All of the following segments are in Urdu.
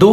2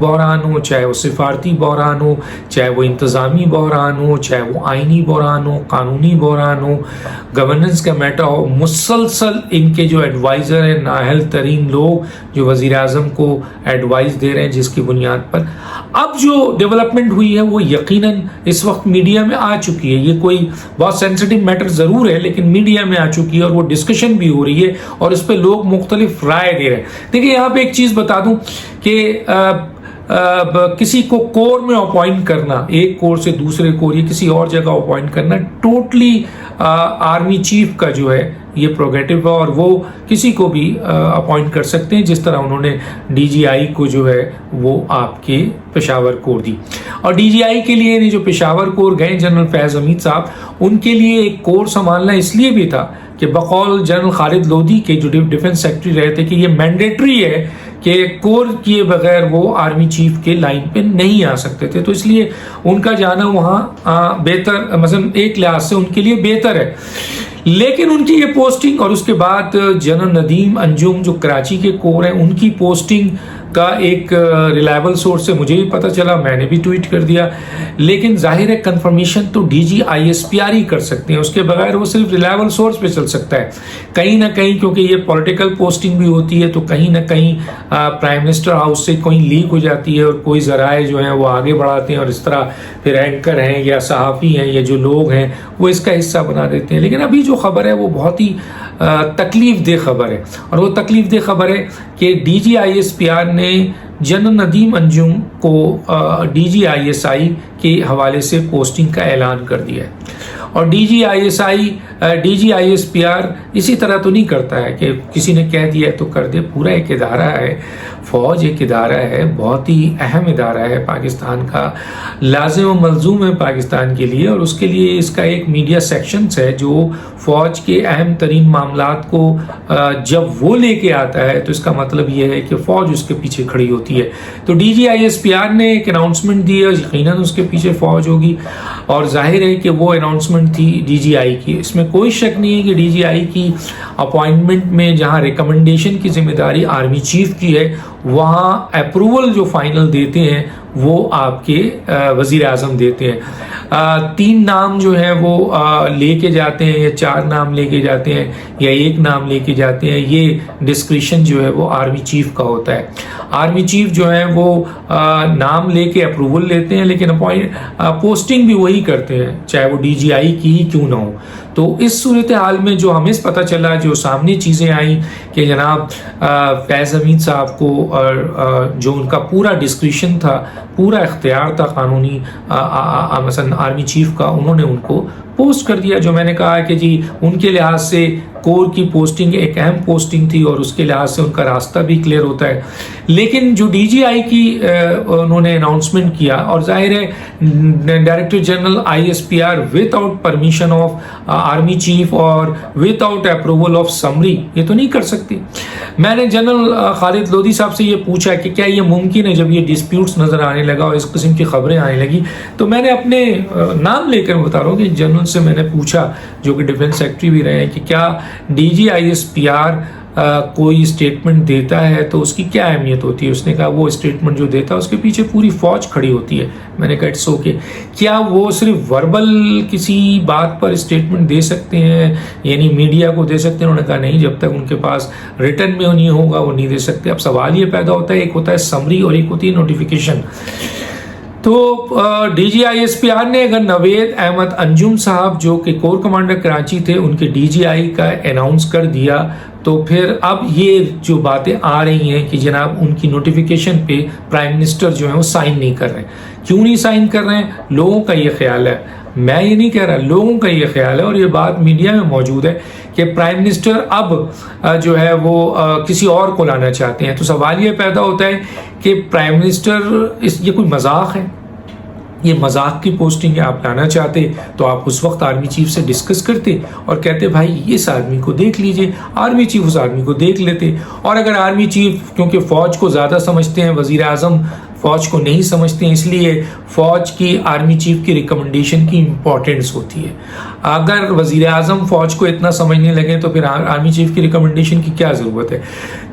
بحران ہو، چاہے وہ سفارتی بحران ہو، چاہے وہ انتظامی بحران ہو، چاہے وہ آئینی بحران ہو، قانونی بحران ہو، گورننس کا میٹر ہو، مسلسل ان کے جو ایڈوائزر ہیں نااہل ترین لوگ جو وزیر اعظم کو ایڈوائز دے رہے ہیں، جس کی بنیاد پر اب جو ڈیولپمنٹ ہوئی ہے وہ یقیناً اس وقت میڈیا میں آ چکی ہے. یہ کوئی بہت سینسٹیو میٹر ضرور ہے لیکن میڈیا میں آ چکی ہے اور وہ ڈسکشن بھی ہو رہی ہے اور اس پہ لوگ مختلف رائے دے رہے ہیں. دیکھیں یہاں پہ ایک چیز بتا دوں کہ کسی کو کور میں اپوائنٹ کرنا، ایک کور سے دوسرے کور یا کسی اور جگہ اپوائنٹ کرنا ٹوٹلی آرمی چیف کا جو ہے یہ پروگریٹو ہے اور وہ کسی کو بھی اپوائنٹ کر سکتے ہیں، جس طرح انہوں نے ڈی جی آئی کو جو ہے وہ آپ کے پشاور کور دی. اور ڈی جی آئی کے لیے جو پشاور کور گئے جنرل فیض حمید صاحب، ان کے لیے ایک کور سنبھالنا اس لیے بھی تھا کہ بقول جنرل خالد لودھی کے جو ڈیفنس سیکرٹری رہے تھے کہ یہ مینڈیٹری ہے کہ کور کیے بغیر وہ آرمی چیف کے لائن پہ نہیں آ سکتے تھے، تو اس لیے ان کا جانا وہاں بہتر، مثلا ایک لحاظ سے ان کے لیے بہتر ہے. لیکن ان کی یہ پوسٹنگ اور اس کے بعد جنرل ندیم انجم جو کراچی کے کور ہیں، ان کی پوسٹنگ کا ایک ریلائبل سورس سے مجھے بھی پتہ چلا، میں نے بھی ٹویٹ کر دیا، لیکن ظاہر ہے کنفرمیشن تو D G I S P R ہی کر سکتے ہیں، اس کے بغیر وہ صرف ریلائبل سورس پہ چل سکتا ہے. کہیں نہ کہیں کیونکہ یہ پولیٹیکل پوسٹنگ بھی ہوتی ہے تو کہیں نہ کہیں پرائم منسٹر ہاؤس سے کوئی لیک ہو جاتی ہے اور کوئی ذرائع جو ہیں وہ آگے بڑھاتے ہیں اور اس طرح پھر اینکر ہیں یا صحافی ہیں یا جو لوگ ہیں وہ اس کا حصہ بنا دیتے ہیں. لیکن ابھی جو خبر ہے وہ بہت ہی تکلیف دہ خبر ہے، اور وہ تکلیف دہ خبر ہے کہ D G I S P R نے جنرل ندیم انجم کو D G I S I کے حوالے سے پوسٹنگ کا اعلان کر دیا ہے. اور D G I S P R اسی طرح تو نہیں کرتا ہے کہ کسی نے کہہ دیا ہے تو کر دے. پورا ایک ادارہ ہے، فوج ایک ادارہ ہے، بہت ہی اہم ادارہ ہے پاکستان کا، لازم و ملزوم ہے پاکستان کے لیے، اور اس کے لیے اس کا ایک میڈیا سیکشنز ہے جو فوج کے اہم ترین معاملات کو جب وہ لے کے آتا ہے تو اس کا مطلب یہ ہے کہ فوج اس کے پیچھے کھڑی ہوتی ہے. تو D G I S P R نے ایک اناؤنسمنٹ دی ہے، یقیناً اس کے پیچھے فوج ہوگی، اور ظاہر ہے کہ وہ اناؤنسمنٹ تھی ڈی جی آئی کی. اس میں کوئی شک نہیں ہے کہ ڈی جی آئی کی اپوائنٹمنٹ میں جہاں ریکمنڈیشن کی ذمہ داری آرمی چیف کی ہے، وہاں اپروول جو فائنل دیتے ہیں وہ آپ کے وزیر اعظم دیتے ہیں. 3 نام جو ہیں وہ لے کے جاتے ہیں یا 4 نام لے کے جاتے ہیں یا 1 نام لے کے جاتے ہیں، یہ ڈسکریشن جو ہے وہ آرمی چیف کا ہوتا ہے. آرمی چیف جو ہے وہ نام لے کے اپروول لیتے ہیں لیکن پوسٹنگ بھی وہی کرتے ہیں چاہے وہ ڈی جی آئی کی ہی کیوں نہ ہو. تو اس صورتحال میں جو ہمیں پتہ چلا، جو سامنے چیزیں آئیں کہ جناب فیض حمید صاحب کو اور جو ان کا پورا ڈسکریشن تھا، پورا اختیار تھا قانونی مثلا آرمی چیف کا، انہوں نے ان کو پوسٹ کر دیا. جو میں نے کہا کہ جی ان کے لحاظ سے کور کی پوسٹنگ ایک اہم پوسٹنگ تھی اور اس کے لحاظ سے ان کا راستہ بھی کلیئر ہوتا ہے. لیکن جو ڈی جی آئی کی انہوں نے اناؤنسمنٹ کیا، اور ظاہر ہے director general I S P R without permission of army chief اور without approval of summary یہ تو نہیں کر سکتی. میں نے جنرل خالد لودھی صاحب سے یہ پوچھا کہ کیا یہ ممکن ہے، جب یہ ڈسپیوٹس نظر آنے لگا اور اس قسم کی خبریں آنے لگی تو میں نے اپنے نام لے کر بتا رہا ہوں کہ جنرل سے میں نے پوچھا جو کہ ڈیفنس سیکرٹری بھی رہے ہیں کہ کیا D G I S P R کوئی اسٹیٹمنٹ دیتا ہے تو اس کی کیا اہمیت ہوتی ہے. اس نے کہا وہ اسٹیٹمنٹ جو دیتا ہے اس کے پیچھے پوری فوج کھڑی ہوتی ہے. میں نے کہا اٹس اوکے. کیا وہ صرف وربل کسی بات پر اسٹیٹمنٹ دے سکتے ہیں، یعنی میڈیا کو دے سکتے ہیں؟ انہوں نے کہا نہیں، جب تک ان کے پاس ریٹن میں نہیں ہوگا وہ نہیں دے سکتے. اب سوال یہ پیدا ہوتا ہے، ایک ہوتا ہے سمری اور ایک ہوتی ہے نوٹیفیکیشن. تو D G I S P R نے اگر نوید احمد انجم صاحب جو کہ کور کمانڈر کراچی تھے ان کے ڈی جی آئی کا اناؤنس کر دیا، تو پھر اب یہ جو باتیں آ رہی ہیں کہ جناب ان کی نوٹیفیکیشن پہ پرائم منسٹر جو ہیں وہ سائن نہیں کر رہے ہیں. کیوں نہیں سائن کر رہے ہیں؟ لوگوں کا یہ خیال ہے، میں یہ نہیں کہہ رہا، لوگوں کا یہ خیال ہے اور یہ بات میڈیا میں موجود ہے کہ پرائم منسٹر اب جو ہے وہ کسی اور کو لانا چاہتے ہیں. تو سوال یہ پیدا ہوتا ہے کہ پرائم منسٹر یہ کوئی مذاق ہے؟ یہ مذاق کی پوسٹنگ ہے. آپ لانا چاہتے تو آپ اس وقت آرمی چیف سے ڈسکس کرتے اور کہتے بھائی اس آدمی کو دیکھ لیجئے. آرمی چیف اس آدمی کو دیکھ لیتے، اور اگر آرمی چیف کیونکہ فوج کو زیادہ سمجھتے ہیں، وزیر اعظم فوج کو نہیں سمجھتے ہیں، اس لیے فوج کی آرمی چیف کی ریکمنڈیشن کی امپورٹنس ہوتی ہے۔ اگر وزیر اعظم فوج کو اتنا سمجھنے لگے تو پھر آرمی چیف کی ریکمنڈیشن کی کیا ضرورت ہے؟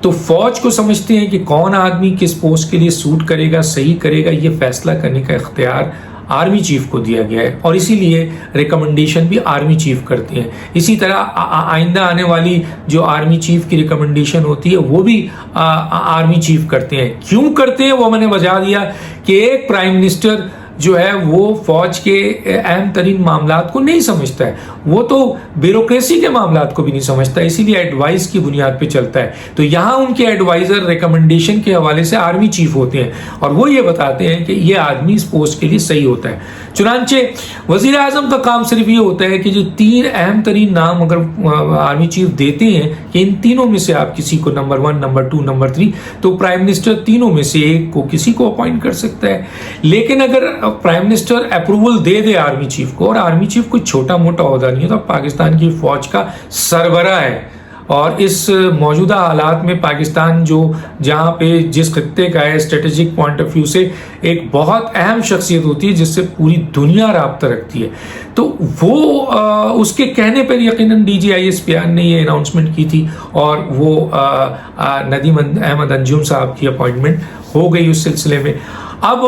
تو فوج کو سمجھتے ہیں کہ کون آدمی کس پوسٹ کے لیے سوٹ کرے گا، صحیح کرے گا، یہ فیصلہ کرنے کا اختیار آرمی چیف کو دیا گیا ہے، اور اسی لیے ریکمنڈیشن بھی آرمی چیف کرتے ہیں۔ اسی طرح آئندہ آنے والی جو آرمی چیف کی ریکمنڈیشن ہوتی ہے وہ بھی آرمی چیف کرتے ہیں۔ کیوں کرتے ہیں وہ میں نے بتا دیا کہ ایک پرائم منسٹر جو ہے وہ فوج کے اہم ترین معاملات کو نہیں سمجھتا ہے، وہ تو بیوروکریسی کے معاملات کو بھی نہیں سمجھتا، اسی لیے ایڈوائس کی بنیاد پہ چلتا ہے۔ تو یہاں ان کے ایڈوائزر ریکمنڈیشن کے حوالے سے آرمی چیف ہوتے ہیں، اور وہ یہ بتاتے ہیں کہ یہ آدمی اس پوسٹ کے لیے صحیح ہوتا ہے۔ چنانچہ وزیر اعظم کا کام صرف یہ ہوتا ہے کہ جو 3 اہم ترین نام اگر آرمی چیف دیتے ہیں کہ ان تینوں میں سے آپ کسی کو نمبر 1، نمبر 2، نمبر 3، تو پرائم منسٹر تینوں میں سے ایک کو کسی کو اپوائنٹ کر سکتا ہے۔ لیکن اگر پرائم منسٹر اپروول دے دے آرمی چیف کو، اور آرمی چیف کوئی چھوٹا موٹا عہدہ نہیں ہے، تو پاکستان کی فوج کا سربراہ ہے، اور اس موجودہ حالات میں پاکستان جو جہاں پہ جس خطے کا ہے اسٹریٹجک پوائنٹ آف ویو سے ایک بہت اہم شخصیت ہوتی ہے جس سے پوری دنیا رابطہ رکھتی ہے، تو وہ اس کے کہنے پر یقیناً ڈی جی آئی ایس پیان نے یہ اناؤنسمنٹ کی تھی، اور وہ ندیم احمد انجم صاحب کی اپوائنٹمنٹ ہو گئی اس سلسلے میں۔ اب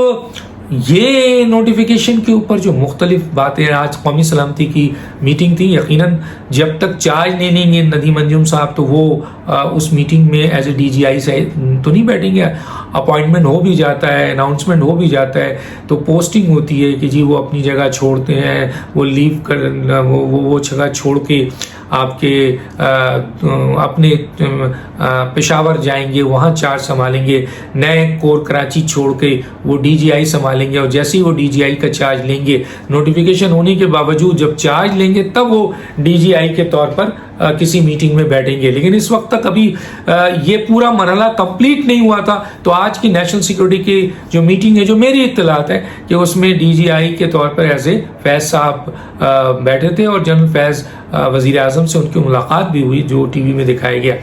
یہ نوٹیفیکیشن کے اوپر جو مختلف باتیں، آج قومی سلامتی کی میٹنگ تھی، یقیناً جب تک چارج نہیں لیں گے ندیم انجم صاحب تو وہ اس میٹنگ میں ایز اے ڈی جی آئی سے تو نہیں بیٹھیں گے۔ اپوائنٹمنٹ ہو بھی جاتا ہے، اناؤنسمنٹ ہو بھی جاتا ہے، تو پوسٹنگ ہوتی ہے کہ جی وہ اپنی جگہ چھوڑتے ہیں، وہ لیو کر وہ جگہ چھوڑ کے آپ کے اپنے پشاور جائیں گے، وہاں چارج سنبھالیں گے، نئے کور کراچی چھوڑ کے وہ ڈی جی آئی سنبھالیں گے، اور جیسے ہی وہ ڈی جی آئی کا چارج لیں گے، نوٹیفیکیشن ہونے کے باوجود جب چارج لیں گے تب وہ ڈی جی آئی کے طور پر کسی میٹنگ میں بیٹھیں گے۔ لیکن اس وقت تک ابھی یہ پورا مرحلہ کمپلیٹ نہیں ہوا تھا، تو آج کی نیشنل سیکورٹی کی جو میٹنگ ہے، جو میری اطلاعات ہے کہ اس میں ڈی جی آئی کے طور پر ایز اے فیض صاحب بیٹھے تھے، اور جنرل فیض وزیر اعظم سے ان کی ملاقات بھی ہوئی جو ٹی وی میں دکھایا گیا۔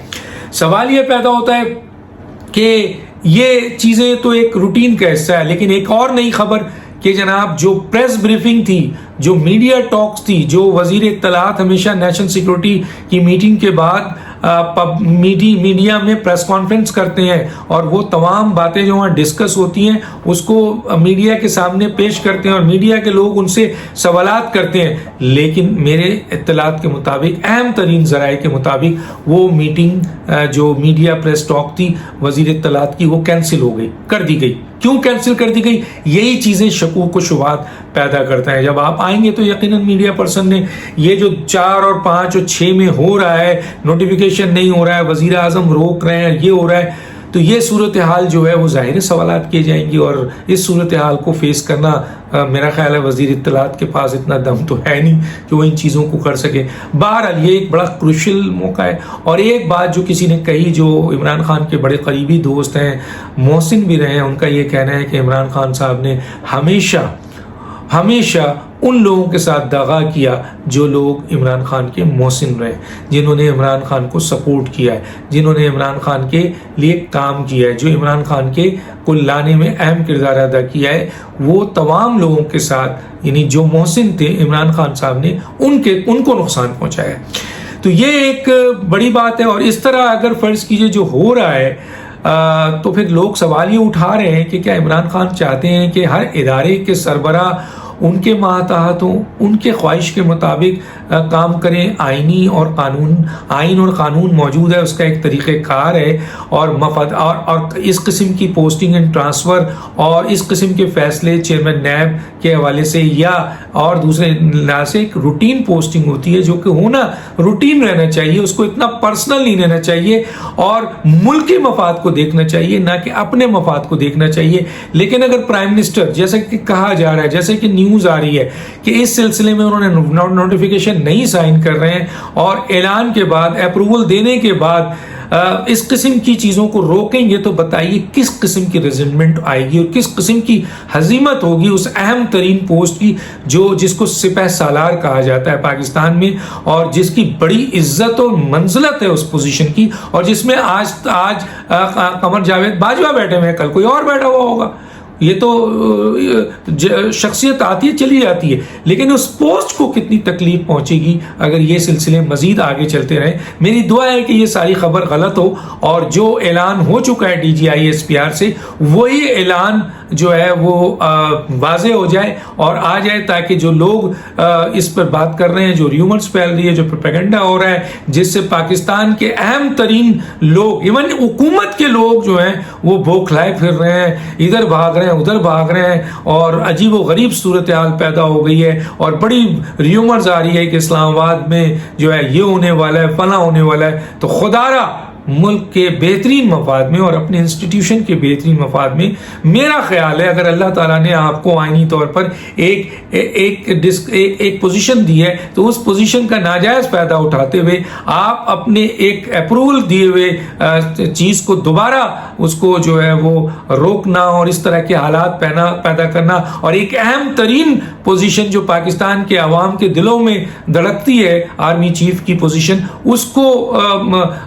سوال یہ پیدا ہوتا ہے کہ یہ چیزیں تو ایک روٹین کا حصہ ہے، لیکن ایک اور نئی خبر کہ جناب جو پریس بریفنگ تھی، جو میڈیا ٹاکس تھی، جو وزیر اطلاعات ہمیشہ نیشنل سیکورٹی کی میٹنگ کے بعد میڈیا میں پریس کانفرنس کرتے ہیں، اور وہ تمام باتیں جو وہاں ڈسکس ہوتی ہیں اس کو میڈیا کے سامنے پیش کرتے ہیں، اور میڈیا کے لوگ ان سے سوالات کرتے ہیں، لیکن میرے اطلاعات کے مطابق، اہم ترین ذرائع کے مطابق، وہ میٹنگ جو میڈیا پریس ٹاک تھی وزیر اطلاعات کی، وہ کینسل ہو گئی، کر دی گئی۔ کیوں کینسل کر دی گئی؟ یہی چیزیں شکوک و شبہات پیدا کرتا ہے۔ جب آپ آئیں گے تو یقیناً میڈیا پرسن نے یہ جو 4 اور 5 اور 6 میں ہو رہا ہے، نوٹیفیکیشن نہیں ہو رہا ہے، وزیر اعظم روک رہے ہیں، یہ ہو رہا ہے، تو یہ صورتحال جو ہے وہ ظاہر سوالات کیے جائیں گی، اور اس صورتحال کو فیس کرنا میرا خیال ہے وزیر اطلاعات کے پاس اتنا دم تو ہے نہیں کہ وہ ان چیزوں کو کر سکے۔ بہرحال یہ ایک بڑا کروشل موقع ہے۔ اور ایک بات جو کسی نے کہی، جو عمران خان کے بڑے قریبی دوست ہیں، محسن بھی رہے ہیں، ان کا یہ کہنا ہے کہ عمران خان صاحب نے ہمیشہ ان لوگوں کے ساتھ دغا کیا جو لوگ عمران خان کے محسن رہے، جنہوں نے عمران خان کو سپورٹ کیا ہے، جنہوں نے عمران خان کے لیے کام کیا ہے، جو عمران خان کے کو لانے میں اہم کردار ادا کیا ہے، وہ تمام لوگوں کے ساتھ، یعنی جو محسن تھے عمران خان صاحب نے ان کو نقصان پہنچایا۔ تو یہ ایک بڑی بات ہے۔ اور اس طرح اگر فرض کیجئے جو ہو رہا ہے، تو پھر لوگ سوال یہ اٹھا رہے ہیں کہ کیا عمران خان چاہتے ہیں کہ ہر ادارے کے سربراہ ان کے ماتحت ہوں، ان کے خواہش کے مطابق کام کریں؟ آئین اور قانون موجود ہے، اس کا ایک طریقہ کار ہے، اور اس قسم کی پوسٹنگ اینڈ ٹرانسفر اور اس قسم کے فیصلے چیئرمین نیب کے حوالے سے یا اور دوسرے لحاظ سے ایک روٹین پوسٹنگ ہوتی ہے، جو کہ ہونا روٹین رہنا چاہیے، اس کو اتنا پرسنل نہیں لینا چاہیے، اور ملک کے مفاد کو دیکھنا چاہیے، نہ کہ اپنے مفاد کو دیکھنا چاہیے۔ لیکن اگر پرائم منسٹر، جیسا کہ کہا جا رہا ہے، جیسے کہ نیوز آ رہی ہے کہ اس سلسلے میں انہوں نے نوٹیفیکیشن نہیں سائن کر رہے ہیں، اور اعلان کے بعد، اپروول دینے کے بعد اس قسم کی چیزوں کو روکیں گے، تو بتائیے کس قسم کی ریزنمنٹ آئے گی اور کس قسم کی ہزیمت ہوگی اس اہم ترین پوسٹ کی، جس کو سپہ سالار کہا جاتا ہے پاکستان میں، اور جس کی بڑی عزت اور منزلت ہے اس پوزیشن کی، اور جس میں آج قمر جاوید باجوہ بیٹھے ہوئے ہیں، کل کوئی اور بیٹھا ہوا ہوگا۔ یہ تو شخصیت آتی ہے چلی جاتی ہے، لیکن اس پوسٹ کو کتنی تکلیف پہنچے گی اگر یہ سلسلے مزید آگے چلتے رہیں۔ میری دعا ہے کہ یہ ساری خبر غلط ہو اور جو اعلان ہو چکا ہے D G I S P R سے وہی اعلان جو ہے وہ واضح ہو جائے اور آ جائے، تاکہ جو لوگ اس پر بات کر رہے ہیں، جو ریومرز پھیل رہی ہے، جو پروپیگنڈا ہو رہا ہے، جس سے پاکستان کے اہم ترین لوگ، ایون حکومت کے لوگ جو ہیں وہ بوکھلائے پھر رہے ہیں، ادھر بھاگ رہے ہیں ادھر بھاگ رہے ہیں، اور عجیب و غریب صورتحال پیدا ہو گئی ہے، اور بڑی ریومرز آ رہی ہے کہ اسلام آباد میں جو ہے یہ ہونے والا ہے، فلاں ہونے والا ہے۔ تو خدا را ملک کے بہترین مفاد میں اور اپنے انسٹیٹیوشن کے بہترین مفاد میں میرا خیال ہے اگر اللہ تعالیٰ نے آپ کو آئینی طور پر ایک پوزیشن دی ہے تو اس پوزیشن کا ناجائز فائدہ اٹھاتے ہوئے آپ اپنے ایک اپروول دیے ہوئے چیز کو دوبارہ اس کو جو ہے وہ روکنا اور اس طرح کے حالات پیدا کرنا، اور ایک اہم ترین پوزیشن جو پاکستان کے عوام کے دلوں میں دھڑکتی ہے، آرمی چیف کی پوزیشن، اس کو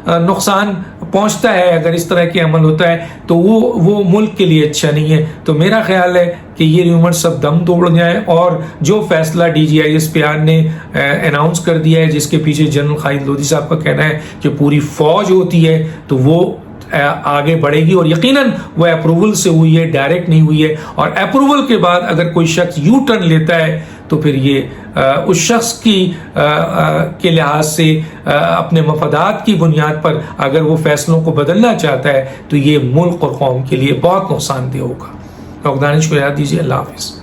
نقصان پہنچتا ہے اگر اس طرح کے عمل ہوتا ہے تو وہ ملک کے لیے اچھا نہیں ہے۔ تو میرا خیال ہے کہ یہ ریومر سب دم توڑ جائیں، اور جو فیصلہ D G I S P R نے اناؤنس کر دیا ہے، جس کے پیچھے جنرل خالد لودھی صاحب کا کہنا ہے کہ پوری فوج ہوتی ہے، تو وہ آگے بڑھے گی، اور یقیناً وہ اپروول سے ہوئی ہے، ڈائریکٹ نہیں ہوئی ہے، اور اپروول کے بعد اگر کوئی شخص یو ٹرن لیتا ہے تو پھر یہ اس شخص کے لحاظ سے اپنے مفادات کی بنیاد پر اگر وہ فیصلوں کو بدلنا چاہتا ہے تو یہ ملک اور قوم کے لیے بہت نقصان دہ ہوگا۔ دانش کو یاد دیجیے۔ اللہ حافظ۔